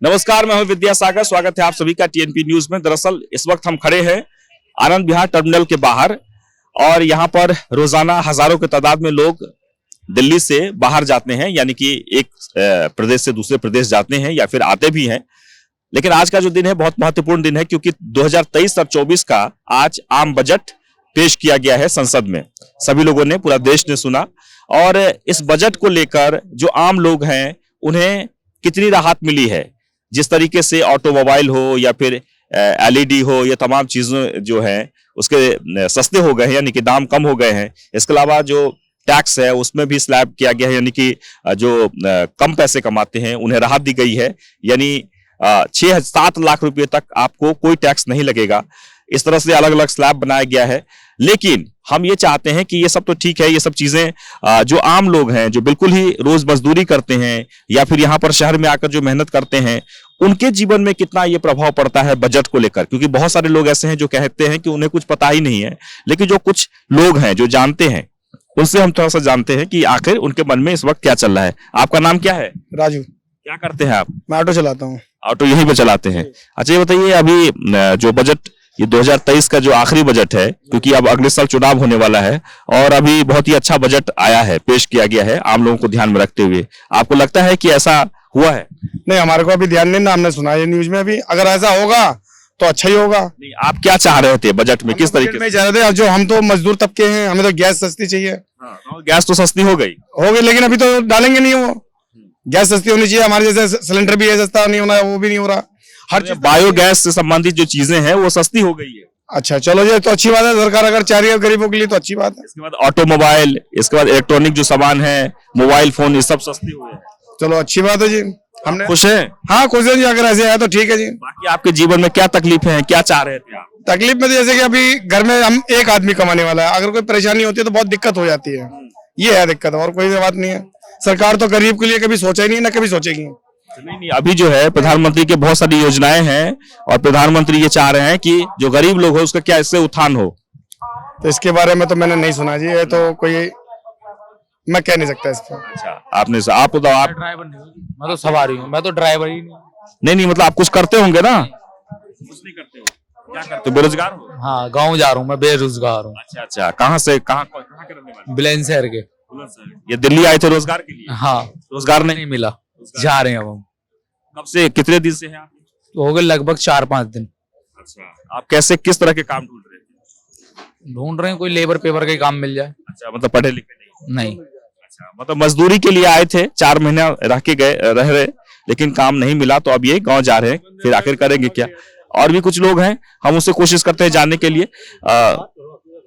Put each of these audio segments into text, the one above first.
नमस्कार, मैं हूं विद्यासागर। स्वागत है आप सभी का टीएनपी न्यूज में। दरअसल इस वक्त हम खड़े हैं आनंद विहार टर्मिनल के बाहर और यहां पर रोजाना हजारों की तादाद में लोग दिल्ली से बाहर जाते हैं, यानी कि एक प्रदेश से दूसरे प्रदेश जाते हैं या फिर आते भी हैं। लेकिन आज का जो दिन है बहुत महत्वपूर्ण दिन है, क्योंकि 2023 और 24 का आज आम बजट पेश किया गया है संसद में। सभी लोगों ने, पूरा देश ने सुना और इस बजट को लेकर जो आम लोग हैं उन्हें कितनी राहत मिली है। जिस तरीके से ऑटोमोबाइल हो या फिर एलईडी हो, ये तमाम चीजें जो हैं उसके सस्ते हो गए हैं, यानी कि दाम कम हो गए हैं। इसके अलावा जो टैक्स है उसमें भी स्लैब किया गया है, यानी कि जो कम पैसे कमाते हैं उन्हें राहत दी गई है, यानी 6-7 लाख रुपए तक आपको कोई टैक्स नहीं लगेगा। इस तरह से अलग अलग स्लैब बनाया गया है। लेकिन हम ये चाहते हैं कि ये सब तो ठीक है, ये सब चीजें जो आम लोग हैं, जो बिल्कुल ही रोज मजदूरी करते हैं या फिर यहाँ पर शहर में आकर जो मेहनत करते हैं, उनके जीवन में कितना ये प्रभाव पड़ता है बजट को लेकर। क्योंकि बहुत सारे लोग ऐसे हैं जो कहते हैं कि उन्हें कुछ पता ही नहीं है, लेकिन जो कुछ लोग हैं जो जानते हैं उनसे हम थोड़ा सा जानते हैं कि आखिर उनके मन में इस वक्त क्या चल रहा है। आपका नाम क्या है? राजू। क्या करते हैं आप? मैं ऑटो चलाता हूँ। ऑटो यहीं पे चलाते हैं? अच्छा, ये बताइए, अभी जो बजट, ये 2023 का जो आखिरी बजट है, क्योंकि अब अगले साल चुनाव होने वाला है और अभी बहुत ही अच्छा बजट आया है, पेश किया गया है आम लोगों को ध्यान में रखते हुए, आपको लगता है कि ऐसा हुआ है? नहीं, हमारे को अभी ध्यान नहीं ना, हमने सुना है न्यूज में। अभी अगर ऐसा होगा तो अच्छा ही होगा। नहीं, आप क्या चाह रहे थे बजट में? किस तरीके में चाह रहे थे, जो हम तो मजदूर तबके हैं, हमें तो गैस सस्ती चाहिए। हाँ, गैस तो सस्ती हो गई, लेकिन अभी तो डालेंगे नहीं। वो गैस सस्ती होनी चाहिए, हमारे जैसे सिलेंडर भी है सस्ता नहीं होना, वो भी नहीं हो रहा। हर चीज बायोगैस से संबंधित जो चीजें हैं वो सस्ती हो गई है। अच्छा, चलो ये तो अच्छी बात है। सरकार अगर चाह रही है गरीबों के लिए तो अच्छी बात है। इसके बाद ऑटोमोबाइल, इसके बाद इलेक्ट्रॉनिक जो सामान है, मोबाइल फोन, ये सब सस्ती हुए हैं। चलो अच्छी बात है जी। हमने खुश है? हाँ खुश है जी, अगर ऐसे है तो ठीक है जी। बाकी आपके जीवन में क्या तकलीफें हैं, क्या चाह रहे थे आप? तकलीफ में तो जैसे कि अभी घर में हम एक आदमी कमाने वाला है, अगर कोई परेशानी होती है तो बहुत दिक्कत हो जाती है। ये है दिक्कत, और कोई बात नहीं है। सरकार तो गरीब के लिए कभी सोचा ही नहीं, ना कभी सोचेगी। नहीं, अभी जो है प्रधानमंत्री के बहुत सारी योजनाएं हैं और प्रधानमंत्री ये चाह रहे हैं कि जो गरीब लोग हो उसका क्या इससे उत्थान हो। तो इसके बारे में तो मैंने नहीं सुना जी, ये तो कोई मैं कह नहीं सकता इस पर। अच्छा, आप बताओ। आप ड्राइवर नहीं, मैं तो सवारी हूँ, मैं तो ड्राइवर ही नहीं। नहीं, मतलब आप कुछ करते होंगे ना? कुछ नहीं करते हो? क्या करते हो? बेरोजगार हो? हाँ, गाँव जा रहा हूँ, मैं बेरोजगार हूँ। अच्छा, कहाँ से, कहाँ के रहने वाले? बुलंदशहर के। ये दिल्ली आए थे रोजगार के लिए? हाँ, रोजगार नहीं नहीं मिला, जा रहे हैं अब हम। कब से, कितने दिन से हैं आप? तो हो गए लगभग 4-5 दिन। अच्छा, आप कैसे, किस तरह के काम ढूंढ रहे हैं? ढूंढ रहे हैं कोई लेबर पेपर का काम मिल जाए। अच्छा, मतलब पढ़े लिखे नहीं? नहीं। अच्छा, मतलब मजदूरी के लिए आए थे, 4 महीना रह रहे, लेकिन काम नहीं मिला, तो अब ये गांव जा रहे हैं। फिर आखिर करेंगे क्या? और भी कुछ लोग हैं, हम उससे कोशिश करते हैं जानने के लिए।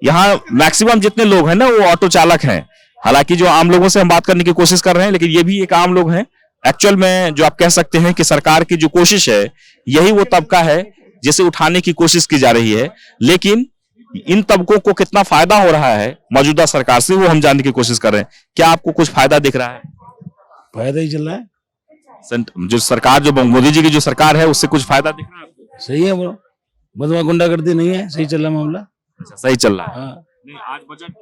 यहाँ मैक्सिमम जितने लोग हैं ना वो ऑटो चालक हैं। हालांकि जो आम लोगों से हम बात करने की कोशिश कर रहे हैं, लेकिन ये भी एक आम लोग हैं। एक्चुअल में जो आप कह सकते हैं कि सरकार की जो कोशिश है, यही वो तबका है जिसे उठाने की कोशिश की जा रही है। लेकिन इन तबकों को कितना फायदा हो रहा है मौजूदा सरकार से, वो हम जानने की कोशिश कर रहे हैं। क्या आपको कुछ फायदा दिख रहा है? फायदा ही चल रहा है। जो सरकार, जो मोदी जी की जो सरकार है, उससे कुछ फायदा दिख रहा है आपको? सही है, वो बदमा गुंडागर्दी नहीं है, सही चल रहा मामला। अच्छा, सही चल रहा है। हाँ।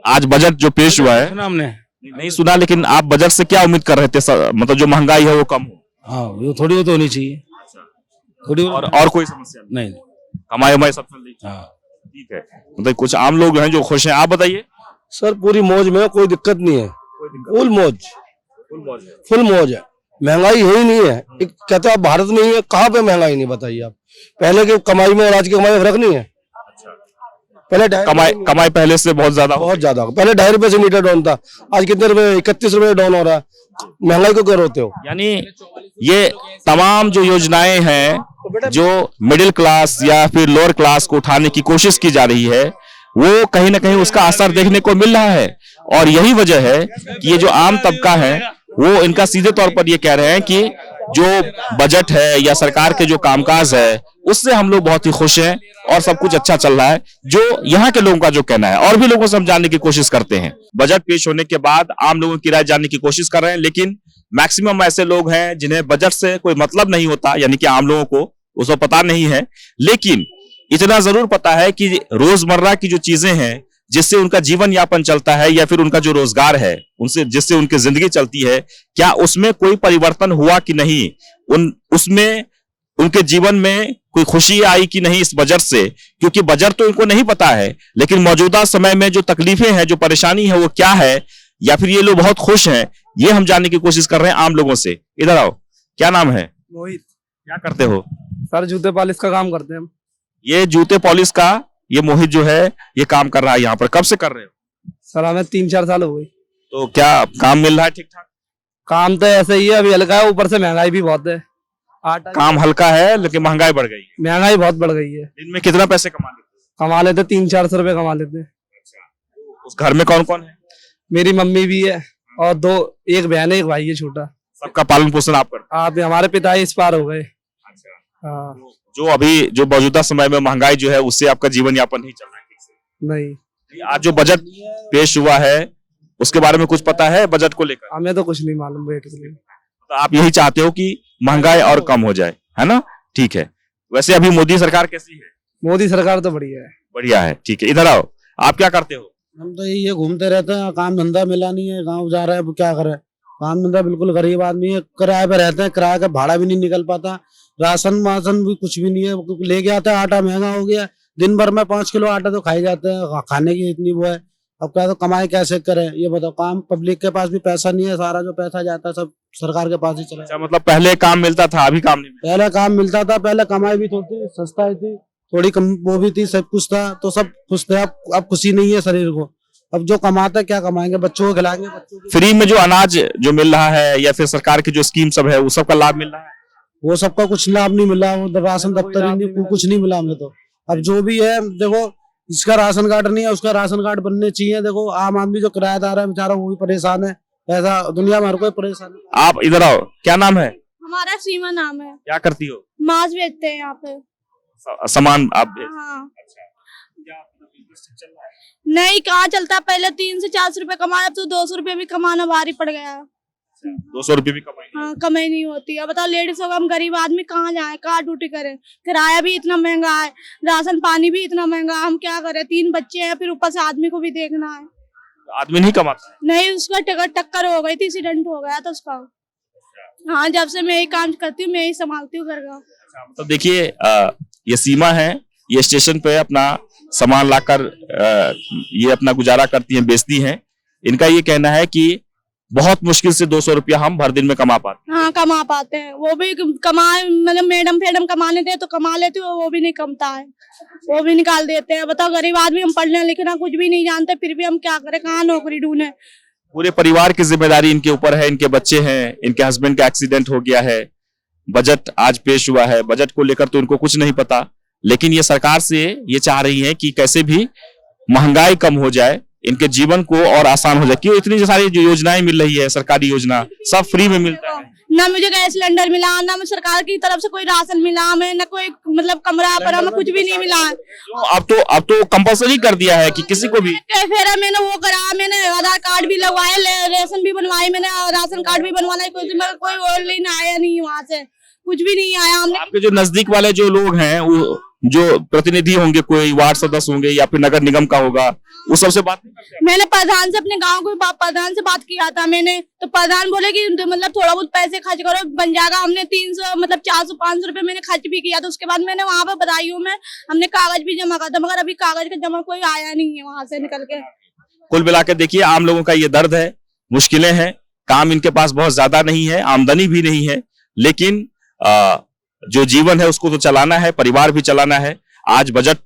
आज बजट जो पेश हुआ है, सुना हमने? नहीं सुना, लेकिन आप बजट से क्या उम्मीद कर रहे थे? मतलब जो महंगाई है वो कम हो? हाँ, वो थोड़ी बहुत होनी चाहिए। थोड़ी और कोई समस्या नहीं? कमाई वमाई सब चल रही है? हाँ, ठीक है। मतलब कुछ आम लोग हैं जो खुश हैं, आप बताइए। सर पूरी मौज में, कोई दिक्कत नहीं है। फुल मौज, फुल मौज है। महंगाई है ही नहीं है। कहते हैं आप भारत में ही है, कहाँ पे महंगाई नहीं, बताइए आप। पहले की कमाई में और आज की कमाई में फर्क नहीं है। पहले कमाई पहले से बहुत ज्यादा पहले 2.5 रुपए से मीटर डाउन था, आज कितने रुपए? 31 रुपए डाउन हो रहा है। महंगाई को क्यों रोते हो? यानी ये तमाम जो योजनाएं हैं जो मिडिल क्लास या फिर लोअर क्लास को उठाने की कोशिश की जा रही है, वो कहीं ना कहीं उसका असर देखने को मिल रहा है। और यही वजह है कि ये जो आम तबका है वो इनका सीधे तौर पर ये कह रहे हैं कि जो बजट है या सरकार के जो कामकाज है उससे हम लोग बहुत ही खुश हैं और सब कुछ अच्छा चल रहा है, जो यहाँ के लोगों का जो कहना है। और भी लोगों से हम जानने की कोशिश करते हैं। बजट पेश होने के बाद आम लोगों की राय जानने की कोशिश कर रहे हैं, लेकिन मैक्सिमम ऐसे लोग हैं जिन्हें बजट से कोई मतलब नहीं होता, यानी कि आम लोगों को उसको पता नहीं है। लेकिन इतना जरूर पता है कि रोजमर्रा की जो चीजें हैं जिससे उनका जीवन यापन चलता है या फिर उनका जो रोजगार है उनसे जिससे उनकी जिंदगी चलती है, क्या उसमें कोई परिवर्तन हुआ कि नहीं, उसमें उनके जीवन में कोई खुशी आई कि नहीं इस बजट से, क्योंकि बजट तो इनको नहीं पता है, लेकिन मौजूदा समय में जो तकलीफें हैं, जो परेशानी है, वो क्या है, या फिर ये लोग बहुत खुश हैं, ये हम जानने की कोशिश कर रहे हैं आम लोगों से। इधर आओ, क्या नाम है? मोहित। क्या करते हो? सर जूते पॉलिश का काम करते हैं हम। ये जूते पॉलिश का ये मोहित जो है ये काम कर रहा है यहाँ पर। कब से कर रहे हो? सर हमें 3-4 साल हो गए। तो क्या काम मिल रहा है ठीक ठाक? काम तो ऐसे ही है, अभी हल्का है, ऊपर से महंगाई भी बहुत है। आटा काम हल्का है लेकिन महंगाई बढ़ गई है। महंगाई बहुत बढ़ गई है। दिन में कितना पैसे कमा लेते हो? कमा लेते 300-400 रुपए कमा लेते हैं। उस घर में कौन कौन है? मेरी मम्मी भी है और एक बहन है, एक भाई है छोटा। सबका पालन पोषण आप करते आप हमारे पिता इस पार हो गए। हो? हाँ। जो अभी जो मौजूदा समय में महंगाई जो है उससे आपका जीवन यापन नहीं चल रहा है ठीक से? नहीं, आज जो बजट पेश हुआ है उसके बारे में कुछ पता है बजट को लेकर? हमें तो कुछ नहीं मालूम वेट के लिए। तो आप यही चाहते हो कि महंगाई और कम हो जाए, है ना? ठीक है। वैसे अभी मोदी सरकार कैसी है? मोदी सरकार तो बढ़िया है। बढ़िया है, ठीक है। इधर आओ, आप क्या करते हो? हम तो यही है, घूमते रहते हैं, काम धंधा मिला नहीं है, गांव जा रहे हैं, अब क्या करें, काम धंधा बिल्कुल गरीब आदमी है, किराए पे रहते हैं, किराए का भाड़ा भी नहीं निकल पाता, राशन वासन भी कुछ भी नहीं है, लेके आता है, आटा महंगा हो गया, दिन भर में 5 किलो आटा तो खाई जाते हैं, खाने की इतनी वो है, अब क्या तो कमाई कैसे करें ये बताओ। काम पब्लिक के पास भी पैसा नहीं है, सारा जो पैसा जाता है सब सरकार के पास ही चला। अच्छा, मतलब पहले काम मिलता था, अभी काम नहीं मिलता? पहले काम मिलता था, पहले कमाई भी थोड़ी सस्ता ही थी, थोड़ी कम वो भी थी, सब कुछ था तो सब खुश थे। अब खुशी नहीं है शरीर को, अब जो कमाता है क्या कमाएंगे, बच्चों को खिलाएंगे, बच्चों को फ्री में जो अनाज जो मिल रहा है या फिर सरकार की जो स्कीम सब है वो सब का लाभ मिल रहा है? वो सबका कुछ लाभ नहीं मिला, वो राशन दफ्तर ही नहीं, कुछ नहीं मिला हमें तो। अब जो भी है देखो, इसका राशन कार्ड नहीं है उसका राशन कार्ड बनने चाहिए। देखो आम आदमी जो किराएदार है बेचारा वो भी परेशान है, ऐसा दुनिया में हर कोई परेशान है। आप इधर आओ, क्या नाम है? हमारा सीमा नाम है। क्या करती हो? मांस बेचते हैं यहाँ पे। सामान आप हाँ। अच्छा, क्या बिजनेस चल रहा है? नहीं, कहाँ चलता है, पहले 300 से 400 रुपए कमाना, अब तो 200 रुपए भी कमाना भारी पड़ गया है। 200 रुपये भी कमाई? हाँ, कमाई नहीं होती है। बताओ लेडीज होगा, हम गरीब आदमी कहाँ जाए, कहाँ ड्यूटी करें, किराया भी इतना महंगा है, राशन पानी भी इतना महंगा है, हम क्या करें, 3 बच्चे हैं, फिर ऊपर से आदमी को भी देखना है। आदमी नहीं कमाता? नहीं, उसका टक्कर हो गई थी, एक्सीडेंट हो गया था उसका। हाँ, जब से मैं यही काम करती हूँ, मैं यही संभालती हूँ घर का। तो देखिए ये सीमा है, ये स्टेशन पे अपना सामान लाकर ये अपना गुजारा करती हैं, बेचती हैं। इनका ये कहना है कि बहुत मुश्किल से 200 रुपया हम भर दिन में कमा पाते हैं। हाँ, कमा पाते हैं, वो भी मतलब मैडम फेडम कमा लेते हैं तो कमा लेते हो, वो भी नहीं कमता है, वो भी निकाल देते हैं। बताओ गरीब आदमी, हम पढ़ने लिखना कुछ भी नहीं जानते, फिर भी हम क्या करें, कहाँ नौकरी ढूंढे। पूरे परिवार की जिम्मेदारी इनके ऊपर है, इनके बच्चे हैं, इनके हस्बैंड का एक्सीडेंट हो गया है, बजट आज पेश हुआ है, बजट को लेकर तो इनको कुछ नहीं पता, लेकिन ये सरकार से ये चाह रही है कि कैसे भी महंगाई कम हो जाए, इनके जीवन को और आसान हो जाए। क्यों इतनी सारी जो योजनाएं मिल रही है, सरकारी योजना सब फ्री में मिलता है। ना मुझे गैस सिलेंडर मिला, ना मुझे सरकार की तरफ से कोई राशन मिला, हमें ना कोई मतलब कमरा पर हमें कुछ भी नहीं मिला। अब तो कंपलसरी कर दिया है कि किसी को भी। फिर मैंने वो करा, मैंने आधार कार्ड भी लगवाए, रेशन भी बनवाए, मैंने राशन कार्ड भी बनवाना, कोई ऑनलाइन आया नहीं, वहाँ से कुछ भी नहीं आया। हमने आपके जो नजदीक वाले जो लोग हैं, वो जो प्रतिनिधि होंगे, कोई वार्ड सदस्य होंगे या फिर नगर निगम का होगा, वो सबसे बात नहीं करते? मैंने प्रधान से, अपने गांव के प्रधान से बात किया था मैंने, तो प्रधान बोले कि मतलब थोड़ा बहुत पैसे खर्च करो बन जाएगा। हमने 300 मतलब 400-500 रुपए मैंने खर्च भी किया, तो उसके बाद मैंने वहाँ पर बदायूं में हमने कागज भी जमा करा था, मगर अभी कागज का जमा कोई आया नहीं है वहाँ से निकल के। कुल मिला के देखिए, आम लोगों का ये दर्द है, मुश्किलें हैं, काम इनके पास बहुत ज्यादा नहीं है, आमदनी भी नहीं है, लेकिन जो जीवन है उसको तो चलाना है, परिवार भी चलाना है। आज बजट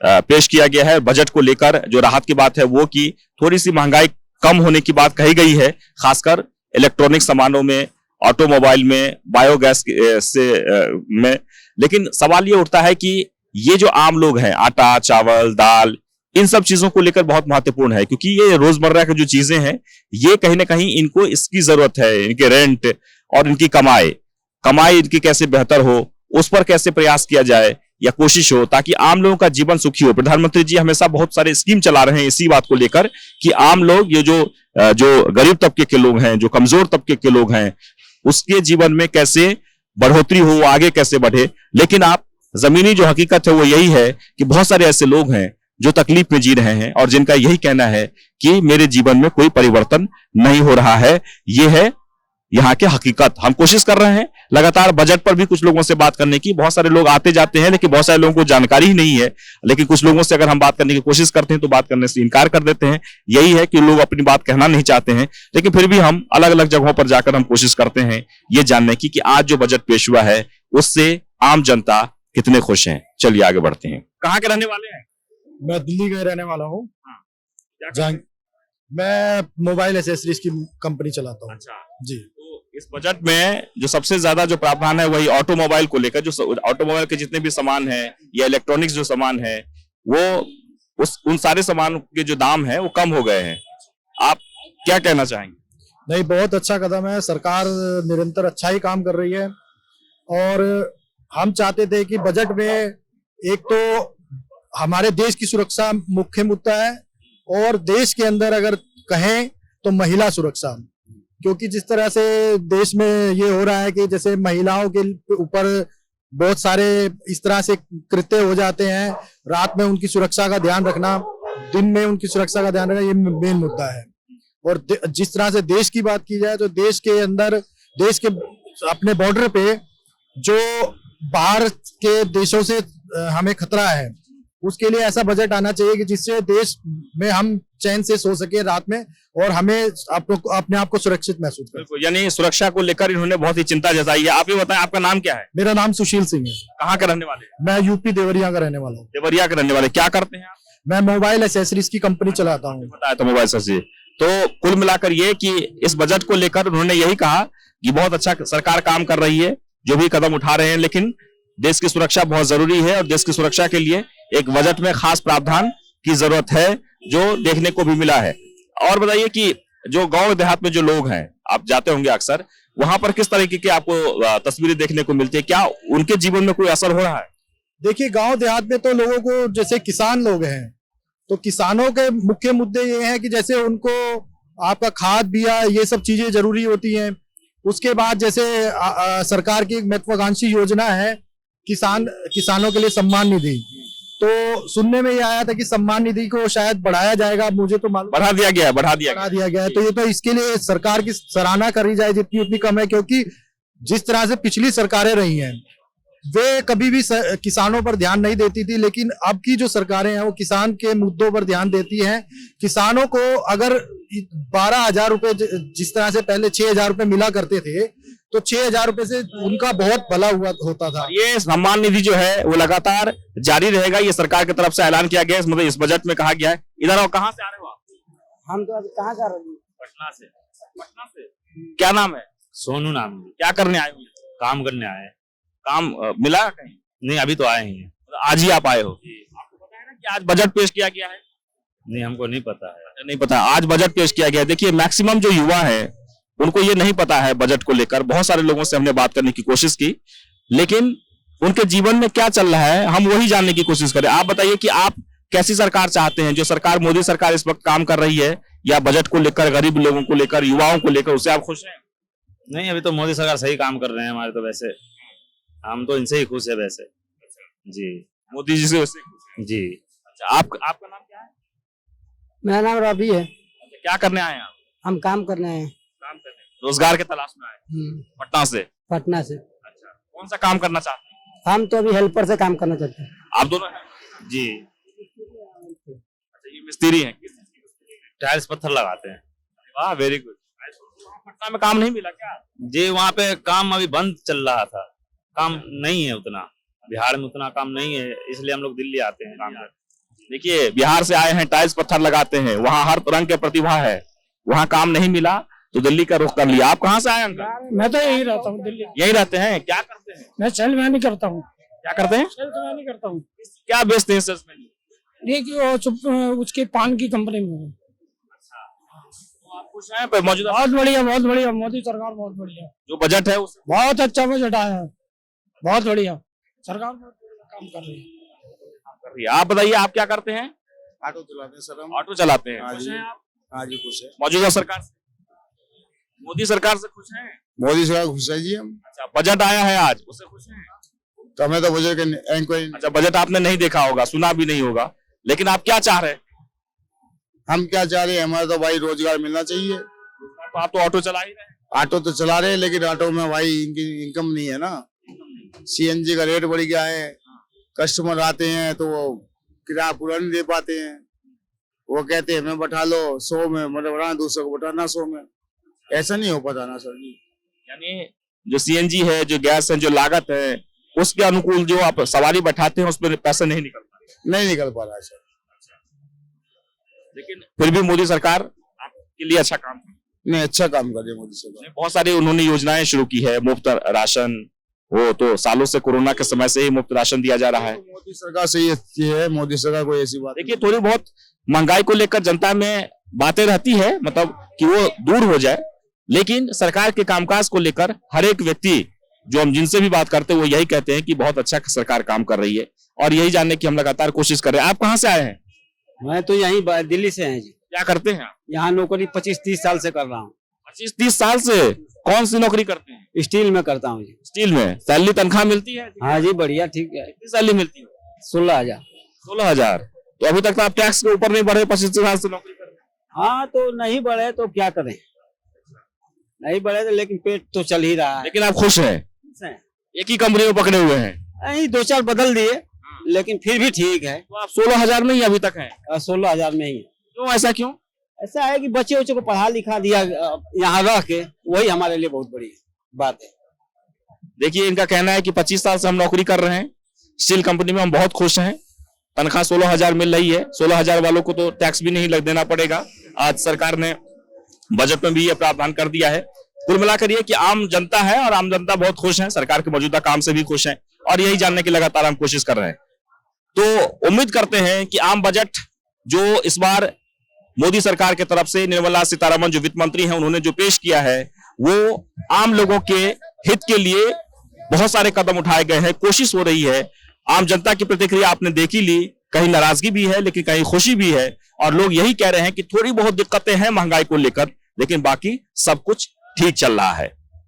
पेश किया गया है, बजट को लेकर जो राहत की बात है वो कि थोड़ी सी महंगाई कम होने की बात कही गई है, खासकर इलेक्ट्रॉनिक सामानों में, ऑटोमोबाइल में, बायोगैस में। लेकिन सवाल ये उठता है कि ये जो आम लोग हैं, आटा, चावल, दाल, इन सब चीजों को लेकर बहुत महत्वपूर्ण है, क्योंकि ये रोजमर्रा की जो चीजें हैं, ये कहीं ना कहीं इनको इसकी जरूरत है, इनके रेंट और इनकी कमाई इनकी कैसे बेहतर हो, उस पर कैसे प्रयास किया जाए या कोशिश हो, ताकि आम लोगों का जीवन सुखी हो। प्रधानमंत्री जी हमेशा बहुत सारे स्कीम चला रहे हैं इसी बात को लेकर कि आम लोग, ये जो गरीब तबके के लोग हैं, जो कमजोर तबके के लोग हैं, उसके जीवन में कैसे बढ़ोतरी हो, आगे कैसे बढ़े। लेकिन आप जमीनी जो हकीकत है वो यही है कि बहुत सारे ऐसे लोग हैं जो तकलीफ में जी रहे हैं और जिनका यही कहना है कि मेरे जीवन में कोई परिवर्तन नहीं हो रहा है। ये है यहाँ के हकीकत। हम कोशिश कर रहे हैं लगातार बजट पर भी कुछ लोगों से बात करने की। बहुत सारे लोग आते जाते हैं लेकिन बहुत सारे लोगों को जानकारी ही नहीं है। लेकिन कुछ लोगों से अगर हम बात करने की कोशिश करते हैं तो बात करने से इनकार कर देते हैं। यही है कि लोग अपनी बात कहना नहीं चाहते हैं। लेकिन फिर भी हम अलग अलग जगहों पर जाकर हम कोशिश करते हैं ये जानने की कि आज जो बजट पेश हुआ है उससे आम जनता कितने खुश हैं। चलिए आगे बढ़ते हैं। कहाँ के रहने वाले हैं? मैं दिल्ली का रहने वाला हूँ। क्या जहाँ मैं मोबाइल एसेसरीज की कंपनी चलाता हूँ। अच्छा, जी। तो इस बजट में जो सबसे ज्यादा जो प्रावधान है वही ऑटोमोबाइल को लेकर, जो ऑटोमोबाइल के जितने भी सामान है या इलेक्ट्रॉनिक्स जो सामान है वो उन सारे सामान के जो दाम है वो कम हो गए हैं। आप क्या कहना चाहेंगे? नहीं, बहुत अच्छा कदम है। सरकार निरंतर अच्छा ही काम कर रही है और हम चाहते थे कि बजट में एक तो हमारे देश की सुरक्षा मुख्य मुद्दा है और देश के अंदर अगर कहें तो महिला सुरक्षा, क्योंकि जिस तरह से देश में ये हो रहा है कि जैसे महिलाओं के ऊपर बहुत सारे इस तरह से कृत्य हो जाते हैं, रात में उनकी सुरक्षा का ध्यान रखना, दिन में उनकी सुरक्षा का ध्यान रखना, ये मेन मुद्दा है। और जिस तरह से देश की बात की जाए तो देश के अंदर, देश के अपने बॉर्डर पे जो बाहर के देशों से हमें खतरा है, उसके लिए ऐसा बजट आना चाहिए कि जिससे देश में हम चैन से सो सके रात में और हमें अपने आप को सुरक्षित महसूस करें। यानी सुरक्षा को लेकर इन्होंने बहुत ही चिंता जताई है। आप ये बताएं, आपका नाम क्या है? मेरा नाम सुशील सिंह है। कहाँ के रहने वाले हैं? मैं यूपी देवरिया का रहने वाला हूँ। देवरिया के रहने वाले। क्या करते हैं आप? मैं मोबाइल एसेसरीज की कंपनी चलाता हूँ। बताया तो मोबाइल से। तो कुल मिलाकर ये कि इस बजट को लेकर उन्होंने यही कहा कि बहुत अच्छा सरकार काम कर रही है, जो भी कदम उठा रहे हैं, लेकिन देश की सुरक्षा बहुत जरूरी है और देश की सुरक्षा के लिए एक बजट में खास प्रावधान की जरूरत है, जो देखने को भी मिला है। और बताइए कि जो गांव देहात में जो लोग हैं, आप जाते होंगे अक्सर, वहां पर किस तरीके की आपको तस्वीरें देखने को मिलती है? क्या उनके जीवन में कोई असर हो रहा है? देखिए, गांव देहात में तो लोगों को, जैसे किसान लोग हैं, तो किसानों के मुख्य मुद्दे ये हैं कि जैसे उनको आपका खाद बिया ये सब चीजें जरूरी होती हैं। उसके बाद जैसे सरकार की एक महत्वाकांक्षी योजना है किसानों के लिए सम्मान निधि, तो सुनने में ये आया था कि सम्मान निधि को शायद बढ़ाया जाएगा। मुझे तो मालूम बढ़ा दिया गया है। तो ये तो इसके लिए सरकार की सराहना करी जाए जितनी उतनी कम है, क्योंकि जिस तरह से पिछली सरकारें रही हैं वे कभी भी किसानों पर ध्यान नहीं देती थी, लेकिन अब की जो सरकारें हैं वो किसान के मुद्दों पर ध्यान देती हैं। किसानों को अगर 12,000 रुपए जिस तरह से पहले 6,000 रुपए मिला करते थे, तो 6,000 रुपए से उनका बहुत भला होता था। ये सम्मान निधि जो है वो लगातार जारी रहेगा, ये सरकार की तरफ से ऐलान किया गया है। मतलब इस बजट में कहा गया है। इधर आओ, कहाँ से आ रहे हो आप? हम तो अभी कहाँ जा रहे हैं? पटना से। पटना से क्या नाम है? सोनू नाम है। क्या करने आए हो? काम करने आए। काम मिला कहीं? नहीं, अभी तो आए ही हैं। आज ही आप आए हो? आपको पता है ना कि आज बजट पेश किया गया है? नहीं, हमको नहीं पता है। नहीं पता, आज बजट पेश किया गया है। देखिए, मैक्सिमम जो युवा है उनको ये नहीं पता है बजट को लेकर। बहुत सारे लोगों से हमने बात करने की कोशिश की, लेकिन उनके जीवन में क्या चल रहा है हम वही जानने की कोशिश करें। आप बताइए कि आप कैसी सरकार चाहते हैं? जो सरकार, मोदी सरकार इस वक्त काम कर रही है, या बजट को लेकर, गरीब लोगों को लेकर, युवाओं को लेकर, उससे आप खुश हैं? नहीं, अभी तो मोदी सरकार सही काम कर रहे हैं हमारे, तो वैसे हम तो इनसे ही खुश है वैसे। जी, मोदी जी से वैसे खुश हैं? जी। अच्छा, आपका नाम क्या है? मेरा नाम रवि है। क्या करने आए हैं आप? हम काम करने आए हैं। काम करने, रोजगार की तलाश में आए हैं? पटना से? पटना से। अच्छा, कौन सा काम करना चाहते हैं? हम तो अभी हेल्पर से काम करना चाहते हैं। आप दोनों हैं? जी, अच्छा, ये मिस्त्री हैं? टाइल्स पत्थर लगाते हैं। वाह, वेरी गुड। पटना में काम नहीं मिला क्या? जी, वहाँ पे काम अभी बंद चल रहा था, काम नहीं है उतना, बिहार में उतना काम नहीं है, इसलिए हम लोग दिल्ली आते हैं काम करने। देखिए, बिहार से आए हैं, टाइल्स पत्थर लगाते हैं, वहाँ हर रंग के प्रतिभा है, वहाँ काम नहीं मिला तो दिल्ली का रुख कर लिया। आप कहाँ से आए अंकल? मैं तो यही रहता हूँ, दिल्ली। यही रहते हैं? क्या करते हैं? मैं सेल्समैन करता हूँ। क्या करते हैं? सेल्समैन करता हूँ। क्या बेचते हैं सेल्समैन? देखिए, वो उसकी पान की कंपनी में हूँ। तो आप खुश हैं मौजूदा? बहुत बढ़िया, बहुत बढ़िया। मोदी सरकार बहुत बढ़िया। जो बजट है उस बहुत अच्छा बजट आया है, बहुत बढ़िया। सरकार बहुत काम कर रही है। आप बताइए, आप क्या करते हैं? ऑटो चलाते हैं सर हम। ऑटो चलाते हैं। हाँ खुश जी। हैं आप? हाँ जी, खुश है। मौजूदा सरकार से, मोदी सरकार से खुश हैं? मोदी सरकार खुश है जी हम। अच्छा, बजट आया है आज, उससे खुश हैं? तो हमें तो बजट इंक्वायरी। अच्छा, बजट आपने नहीं देखा होगा, सुना भी नहीं होगा, लेकिन आप क्या चाह रहे हैं? हम क्या चाह रहे हैं, हमारा तो भाई रोजगार मिलना चाहिए। तो आप तो ऑटो चला ही रहे हैं। ऑटो तो चला रहे हैं लेकिन ऑटो में भाई इनकी इनकम नहीं है ना। सीएनजी का रेट बढ़ गया है, कस्टमर आते हैं तो वो किराया पूरा नहीं दे पाते हैं। वो कहते हैं मैं बैठा लो 100 में, मतलब बढ़ाना 200 को बैठाना 100 में, ऐसा नहीं हो पाता ना सर जी। यानी जो सीएनजी है, जो गैस है, जो लागत है, उसके अनुकूल जो आप सवारी बैठाते हैं उस पर पैसा नहीं निकलता, नहीं निकल पा रहा है सर। लेकिन फिर भी मोदी सरकार आपके लिए अच्छा काम नहीं, अच्छा काम कर रही है मोदी सरकार। बहुत सारी उन्होंने योजनाएं शुरू की है, मुफ्त राशन, वो तो सालों से कोरोना के समय से ही मुफ्त राशन दिया जा रहा है। मोदी सरकार से ये है, मोदी सरकार कोई ऐसी बात देखिए थोड़ी बहुत महंगाई को लेकर जनता में बातें रहती है, मतलब कि वो दूर हो जाए, लेकिन सरकार के कामकाज को लेकर हर एक व्यक्ति जो हम जिनसे भी बात करते हैं वो यही कहते हैं कि बहुत अच्छा सरकार काम कर रही है, और यही जानने की हम लगातार कोशिश कर रहे हैं। आप कहाँ से आए हैं? मैं तो यहीं दिल्ली से हैं जी। क्या करते हैं आप? यहाँ नौकरी 25-30 साल से कर रहा हूँ। 25-30 साल से? कौन सी नौकरी करते हैं? स्टील में करता हूँ जी। स्टील में सैलरी तनख्वाह मिलती है? हाँ जी, बढ़िया, ठीक है। कितनी सैलरी मिलती है? 16,000। 16,000। तो अभी तक तो आप टैक्स के ऊपर नहीं बढ़े, 25 साल से नौकरी कर रहे हैं। हाँ, तो नहीं बढ़े तो क्या करें, नहीं बढ़े तो, लेकिन पेट तो चल ही रहा है। लेकिन आप खुश हैं? एक ही कंपनी में पकड़े हुए हैं? नहीं, 2-4 बदल दिए, लेकिन फिर भी ठीक है। तो आप 16,000 में ही अभी तक हैं? 16,000 में ही। क्यों, ऐसा क्यों? ऐसा है कि बच्चे उच्चे को पढ़ा लिखा दिया यहाँ रह के, वही हमारे लिए बहुत बड़ी बात है। देखिए इनका कहना है कि 25 साल से हम नौकरी कर रहे हैं, स्टील कंपनी में हम बहुत खुश हैं, तनख्वाह 16,000 मिल रही है, 16,000 वालों को तो टैक्स भी नहीं लग देना पड़ेगा। आज सरकार ने बजट में भी ये प्रावधान कर दिया है। कुल मिलाकर ये कि आम जनता है और आम जनता बहुत खुश है, सरकार के मौजूदा काम से भी खुश है, और यही जानने की लगातार हम कोशिश कर रहे हैं। तो उम्मीद करते हैं कि आम बजट जो इस बार मोदी सरकार की तरफ से निर्मला सीतारमण जो वित्त मंत्री हैं उन्होंने जो पेश किया है, वो आम लोगों के हित के लिए बहुत सारे कदम उठाए गए हैं, कोशिश हो रही है। आम जनता की प्रतिक्रिया आपने देखी ली, कहीं नाराजगी भी है लेकिन कहीं खुशी भी है, और लोग यही कह रहे हैं कि थोड़ी बहुत दिक्कतें हैं महंगाई को लेकर, लेकिन बाकी सब कुछ ठीक चल रहा है।